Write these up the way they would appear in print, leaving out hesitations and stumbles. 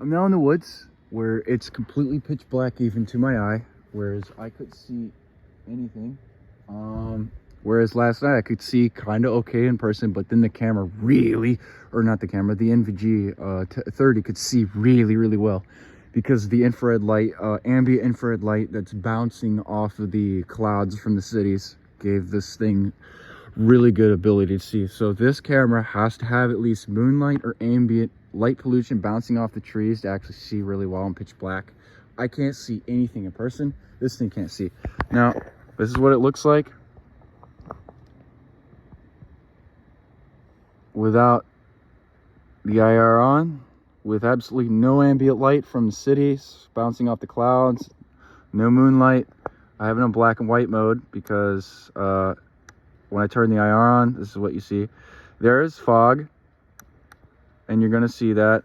I'm now in the woods where it's completely pitch black even to my eye, whereas I could see anything. Whereas last night I could see kind of okay in person, but then the camera really, or not the camera, the NVG30 could see really well, because the infrared light, ambient infrared light that's bouncing off of the clouds from the cities gave this thing really good ability to see. So this camera has to have at least moonlight or ambient light pollution bouncing off the trees to actually see really well in pitch black. I can't see anything in person. This thing can't see. Now, this is what it looks like without the IR on, with absolutely no ambient light from the cities bouncing off the clouds, no moonlight. I have it on black and white mode because when I turn the IR on, this is what you see. There is fog, and you're gonna see that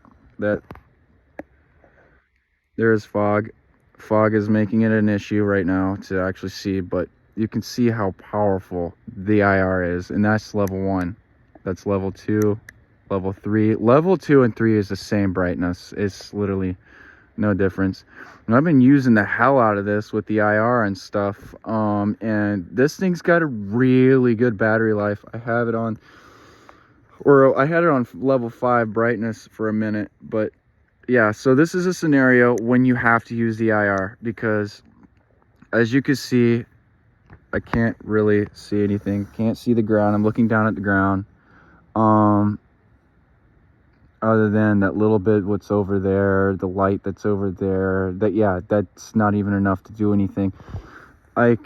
there is fog. Fog is making it an issue right now to actually see, but you can see how powerful the IR is, and that's level 1. That's level 2, level 3. Level 2 and 3 is the same brightness. It's literally no difference. And I've been using the hell out of this with the IR and stuff, and this thing's got a really good battery life. I have it on, or I had it on level 5 brightness for a minute, but yeah. So this is a scenario when you have to use the IR, because as you can see, I can't really see anything. Can't see the ground. I'm looking down at the ground. Other than that little bit what's over there, the light that's over there, that's not even enough to do anything. I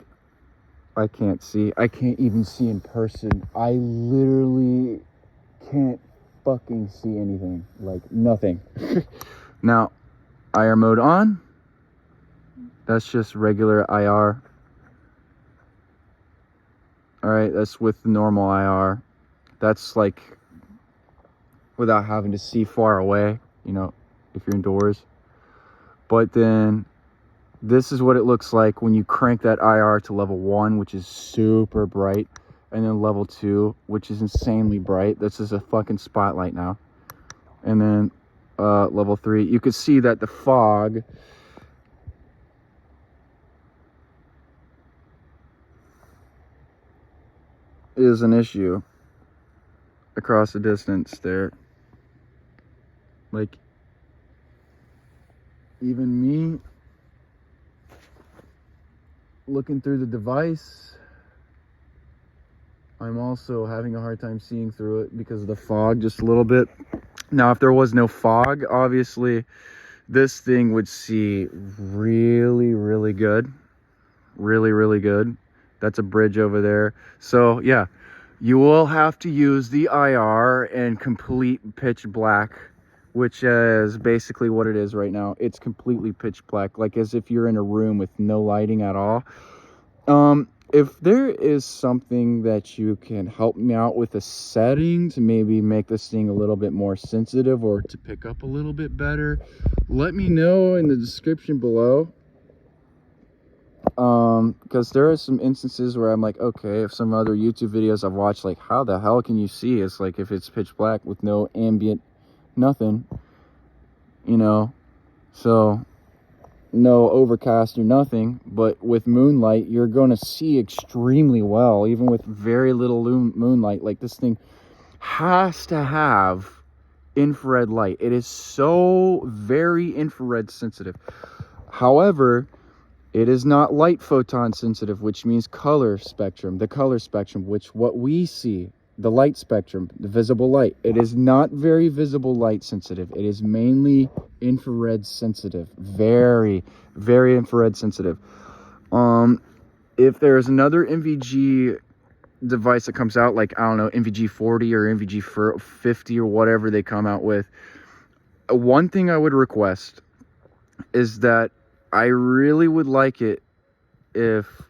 can't see. I can't even see in person. I literally can't fucking see anything. Like, nothing. Now, IR mode on. That's just regular IR. Alright, that's with the normal IR. That's like without having to see far away, you know, if you're indoors. But then this is what it looks like when you crank that IR to level 1, which is super bright, and then level 2, which is insanely bright. This is a fucking spotlight now. And then level 3, you can see that the fog is an issue across the distance there. Like, even me looking through the device, I'm also having a hard time seeing through it because of the fog just a little bit. Now, if there was no fog, obviously this thing would see really good. Really good. That's a bridge over there. So yeah, you will have to use the IR and complete pitch black, which is basically what it is right now. It's completely pitch black, like as if you're in a room with no lighting at all. If there is something that you can help me out with a setting to maybe make this thing a little bit more sensitive or to pick up a little bit better, let me know in the description below. Because there are some instances where I'm like, okay, if some other YouTube videos I've watched, like, how the hell can you see? It's like if it's pitch black with no ambient, nothing, you know, so no overcast or nothing, but with moonlight you're going to see extremely well, even with very little moonlight. Like, this thing has to have infrared light. It is so very infrared sensitive. However, it is not light photon sensitive, which means color spectrum. The color spectrum, which what we see, the light spectrum, the visible light, it is not very visible light sensitive. It is mainly infrared sensitive. Very infrared sensitive. If there's another NVG device that comes out, like, I don't know, NVG40 or NVG50 or whatever they come out with, one thing I would request is that I really would like it if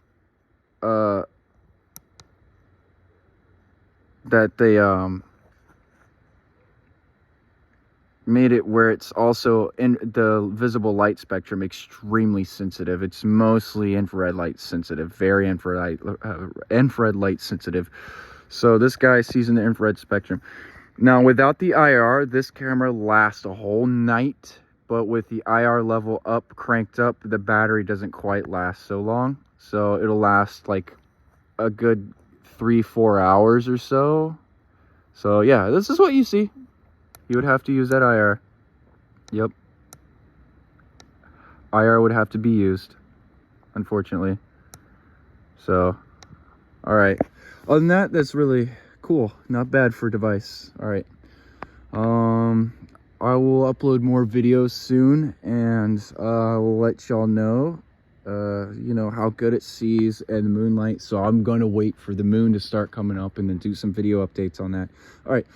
that they made it where it's also in the visible light spectrum extremely sensitive. It's mostly infrared light sensitive, very infrared light sensitive. So this guy sees in the infrared spectrum. Now, without the IR, this camera lasts a whole night, but with the IR level up, cranked up, the battery doesn't quite last so long. So it'll last like a good 3-4 hours or so. So yeah, this is what you see. You would have to use that IR. Yep. IR would have to be used, unfortunately. So, all right. Other than that, that's really cool. Not bad for a device. All right. I will upload more videos soon, and we'll let y'all know, you know, how good it sees in the moonlight. So I'm going to wait for the moon to start coming up and then do some video updates on that. All right.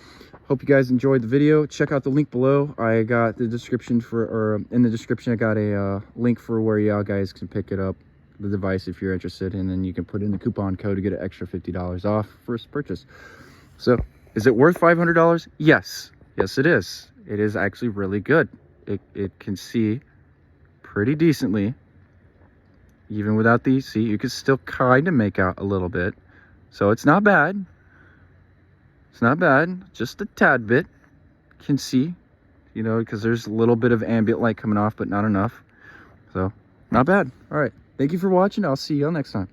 Hope you guys enjoyed the video. Check out the link below. I got the description or in the description, I got a link for where y'all guys can pick it up, the device, if you're interested, and then you can put in the coupon code to get an extra $50 off first purchase. So, is it worth $500? Yes. Yes, it is. It is actually really good. It can see pretty decently. Even without the EC, you can still kind of make out a little bit. So it's not bad. It's not bad. Just a tad bit. Can see, you know, because there's a little bit of ambient light coming off, but not enough. So, not bad. All right. Thank you for watching. I'll see y'all next time.